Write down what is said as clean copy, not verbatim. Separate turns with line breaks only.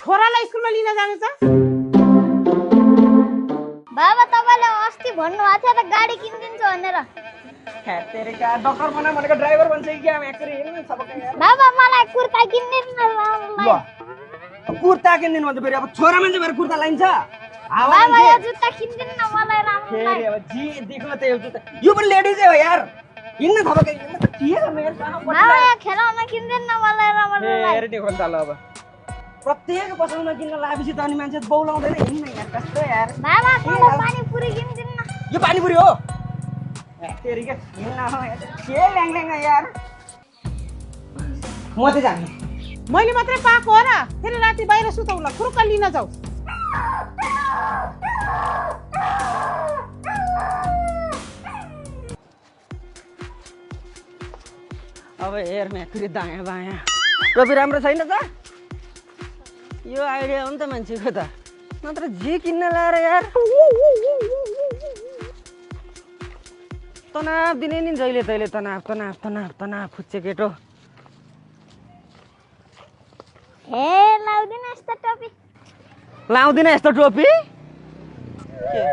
छोरालाई स्कुलमा लिन जानु छ?
बाबा तपाईले अस्ति भन्नु भएको थियो त गाडी किनिदिन्छु भनेर।
तेरेका डक्टर बना भनेको ड्राइभर भन्छ कि क्या एक्चुअली हेर्नु सबैको यार।
बाबा मलाई कुर्ता किनिदिनु न बाबालाई।
ल कुर्ता किनिदिनु भन्छ फेरि अब छोरा मान्छे भएर कुर्ता लाइन्छ।
बाबा यो जुत्ता किनिदिनु न मलाई राम्रो लाग्यो।
फेरि अब जी देख्नु त यो जुत्ता यो पनि लेडिजै हो यार। हिँड्न थपके हिँड्न त के गर्ने यार कहाँ पट्टि
बाबा यो खेलौना किनिदिनु न मलाई राम्रो लाग्यो।
हेर नि खोल्दा ल अब प्रत्येक पसलमा किन्न लागेपछि त अनि मान्छे बौलाउँदैन हिँड्न यार कस्तो यार।
बाबा मलाई पानीपुरी किनिदिनु न।
यो पानीपुरी हो तेरिका हिँड्न हो यार के ल्याङ यार। म चाहिँ जान्ने
मैले मात्रै पाएको हो र? फेरि राति बाहिर सुताउला खुरुक्क लिन जाऊ।
अब हेर फेरि दायाँ बायाँ टोपी राम्रो छैन त? यो आइडिया हो नि त मान्छेको त नत्र जे किन्न लाएर यार तनाव दिने नि जहिले तहिले तनाव तनाव तनाव तनाव खुच्चे केटो।
हे लाउँदिन यस्तो टोपी।
लाउँदिन यस्तो टोपी के